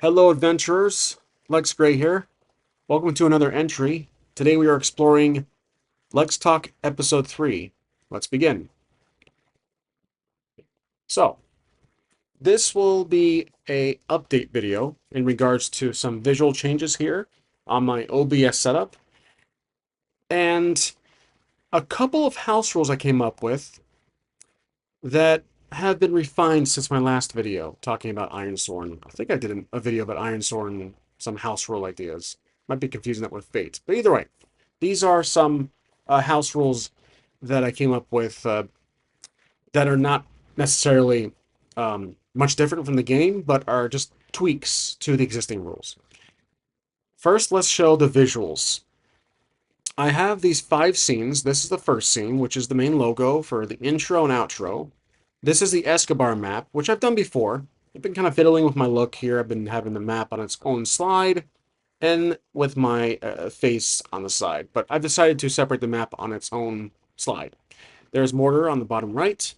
Hello adventurers, Lex Gray here. Welcome to another entry. Today we are exploring Lex Talk Episode 3. Let's begin. So, this will be a update video in regards to some visual changes here on my OBS setup, and a couple of house rules I came up with that have been refined since my last video talking about Ironsworn. I think I did a video about Ironsworn, some house rule ideas. Might be confusing that with Fate. But either way, these are some house rules that I came up with that are not necessarily much different from the game, but are just tweaks to the existing rules. First, let's show the visuals. I have these 5 scenes. This is the first scene, which is the main logo for the intro and outro. This is the Escobar map, which I've done before. I've been kind of fiddling with my look here. I've been having the map on its own slide and with my face on the side. But I've decided to separate the map on its own slide. There's Mortar on the bottom right.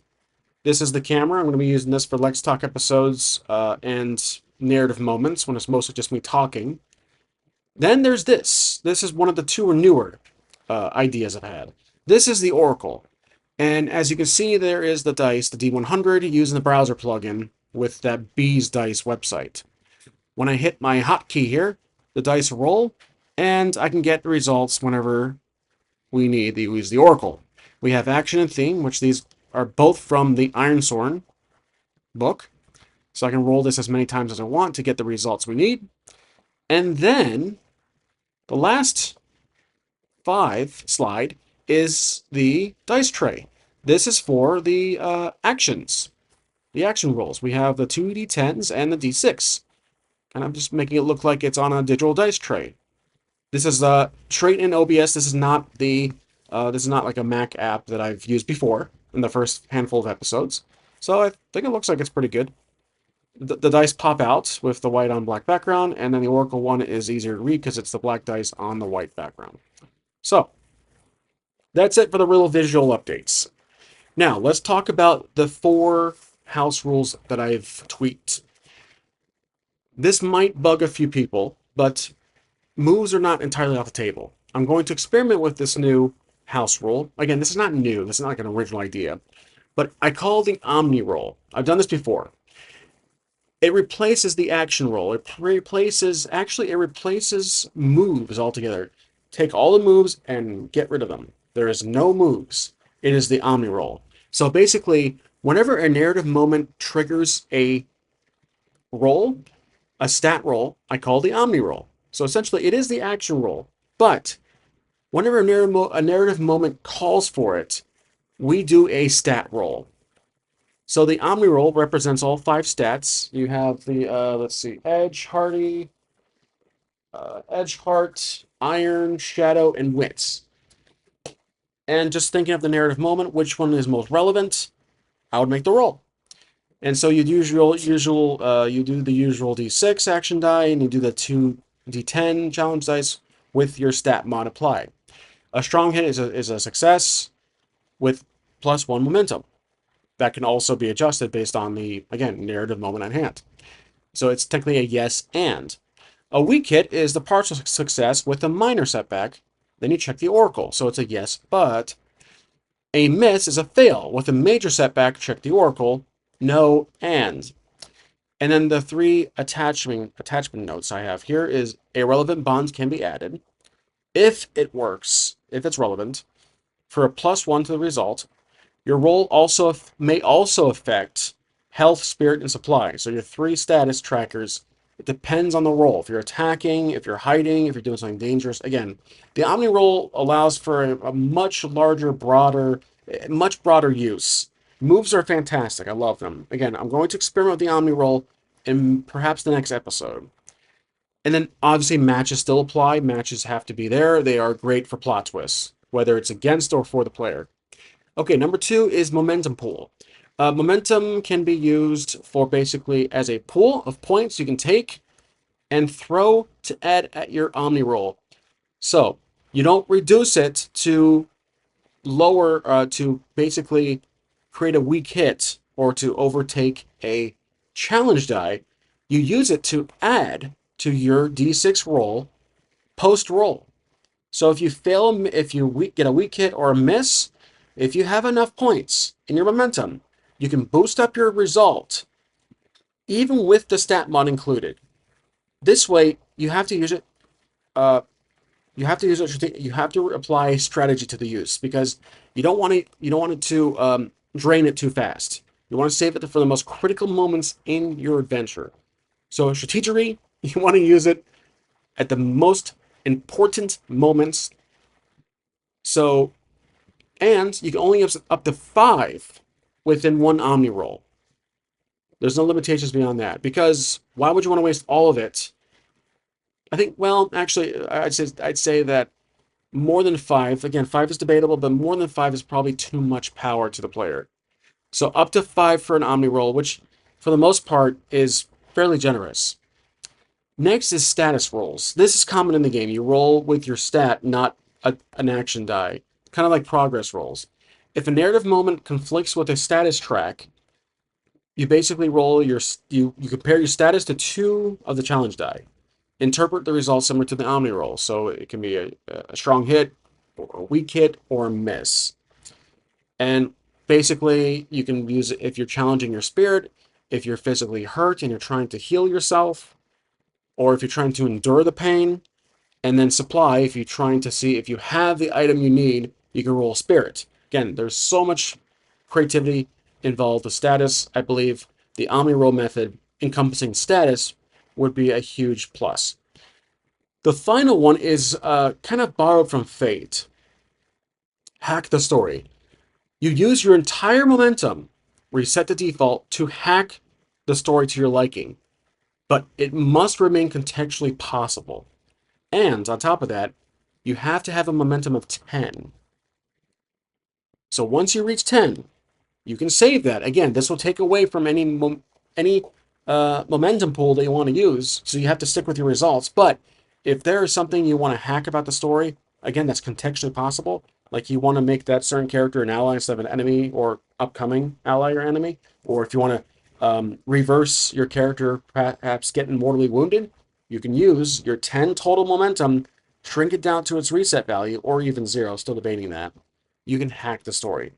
This is the camera. I'm going to be using this for Lex Talk episodes and narrative moments when it's mostly just me talking. Then there's this. This is one of the 2 newer ideas I've had. This is the Oracle. And as you can see, there is the dice, the D100, using the browser plugin with that Bees Dice website. When I hit my hotkey here, the dice roll, and I can get the results whenever we need to use the Oracle. We have action and theme, which these are both from the Ironsworn book. So I can roll this as many times as I want to get the results we need. And then the last 5 slide is the dice tray. This is for the actions, the action rolls. We have the 2 D10s and the D6. And I'm just making it look like it's on a digital dice tray. This is straight in OBS. This is not like a Mac app that I've used before in the first handful of episodes. So I think it looks like it's pretty good. The dice pop out with the white on black background, and then the Oracle one is easier to read because it's the black dice on the white background. So that's it for the real visual updates. Now, let's talk about the 4 house rules that I've tweaked. This might bug a few people, but moves are not entirely off the table. I'm going to experiment with this new house rule. Again, this is not new. This is not like an original idea. But I call it the Omni roll. I've done this before. It replaces the action roll. It replaces moves altogether. Take all the moves and get rid of them. There is no moves. It is the Omni roll. So basically, whenever a narrative moment triggers a roll, a stat roll, I call the Omni roll. So essentially, it is the action roll. But whenever a narrative moment calls for it, we do a stat roll. So the Omni roll represents all 5 stats. You have the, let's see, Edge, Heart, Iron, Shadow, and Wits. And just thinking of the narrative moment, which one is most relevant, I would make the roll. And so you do the usual D6 action die, and you do the 2 D10 challenge dice with your stat mod applied. A strong hit is a success with +1 momentum. That can also be adjusted based on the, again, narrative moment at hand. So it's technically a yes and. A weak hit is the partial success with a minor setback. Then you check the Oracle. So it's a yes, but. A miss is a fail. With a major setback, check the Oracle. No, and. And then the 3 attachment notes I have here is irrelevant bonds can be added. If it works, if it's relevant, for a +1 to the result, your roll may also affect health, spirit, and supply. So your 3 status trackers, it depends on the roll. If you're attacking, if you're hiding, if you're doing something dangerous. Again, the Omni roll allows for a much larger, much broader use. Moves are fantastic. I love them. Again, I'm going to experiment with the Omni roll in perhaps the next episode. And then obviously matches still apply. Matches have to be there. They are great for plot twists, whether it's against or for the player. Okay, number 2 is momentum pool. Momentum can be used for basically as a pool of points you can take and throw to add at your Omni roll. So you don't reduce it to lower, to basically create a weak hit or to overtake a challenge die. You use it to add to your d6 roll post roll. So if you fail, if you get a weak hit or a miss, if you have enough points in your momentum, you can boost up your result even with the stat mod included. This way, you have to use it. Uh, you have to use it. You have to apply strategy to the use because you don't want it. You don't want it to drain it too fast. You want to save it for the most critical moments in your adventure. So strategery, you want to use it at the most important moments. So, and you can only use up to 5 within one Omni roll. There's no limitations beyond that because why would you want to waste all of it? I think, well, actually, I'd say that more than 5, again, 5 is debatable, but more than 5 is probably too much power to the player. So up to 5 for an Omni roll, which for the most part is fairly generous. Next is status rolls. This is common in the game. You roll with your stat, not an action die, kind of like progress rolls. If a narrative moment conflicts with a status track, you basically roll you compare your status to 2 of the challenge die. Interpret the results similar to the Omni roll. So it can be a strong hit, or a weak hit, or a miss. And basically, you can use it if you're challenging your spirit, if you're physically hurt and you're trying to heal yourself, or if you're trying to endure the pain, and then supply, if you're trying to see if you have the item you need, you can roll spirit. Again, there's so much creativity involved with status. I believe the Omni roll method encompassing status would be a huge plus. The final one is kind of borrowed from Fate. Hack the story. You use your entire momentum, reset the default, to hack the story to your liking, but it must remain contextually possible. And on top of that, you have to have a momentum of 10. So once you reach 10, you can save that. Again, this will take away from any momentum pool that you want to use, so you have to stick with your results. But if there is something you want to hack about the story, again, that's contextually possible. Like you want to make that certain character an ally instead of an enemy or upcoming ally or enemy, or if you want to reverse your character perhaps getting mortally wounded, you can use your 10 total momentum, shrink it down to its reset value, or even 0, still debating that. You can hack the story.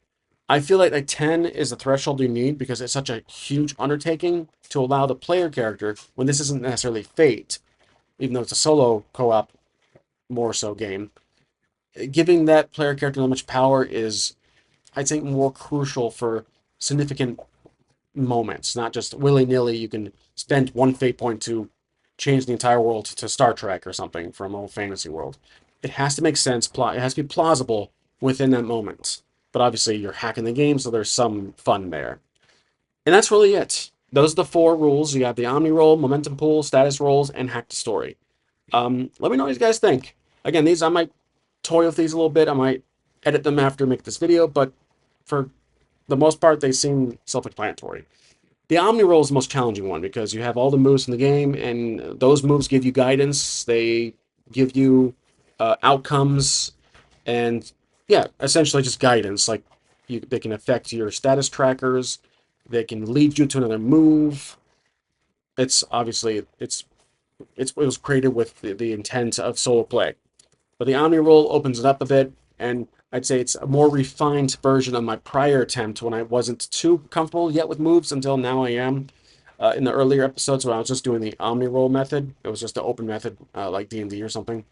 I feel like 10 is the threshold you need because it's such a huge undertaking to allow the player character, when this isn't necessarily Fate, even though it's a solo co-op more so game, giving that player character that much power is, I think, more crucial for significant moments, not just willy-nilly you can spend one fate point to change the entire world to Star Trek or something from old fantasy world. It has to make sense, it has to be plausible within that moment. But obviously you're hacking the game, so there's some fun there. And that's really it. Those are the 4 rules. You have the Omni roll, momentum pool, status rolls, and hack the story. Let me know what you guys think. Again, these I might toy with these a little bit. I might edit them after I make this video, but for the most part, they seem self-explanatory. The Omni roll is the most challenging one because you have all the moves in the game, and those moves give you guidance. They give you outcomes, and yeah, essentially just guidance. Like they can affect your status trackers. They can lead you to another move. It's obviously it was created with the intent of solo play. But the Omni roll opens it up a bit, and I'd say it's a more refined version of my prior attempt when I wasn't too comfortable yet with moves until now I am. In the earlier episodes when I was just doing the Omni roll method, it was just the open method like D&D or something.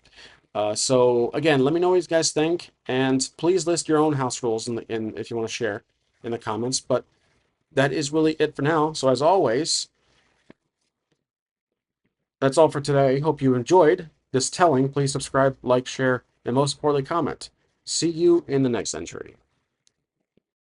So again, let me know what you guys think, and please list your own house rules if you want to share in the comments. But that is really it for now. So as always, that's all for today. Hope you enjoyed this telling. Please subscribe, like, share, and most importantly, comment. See you in the next century.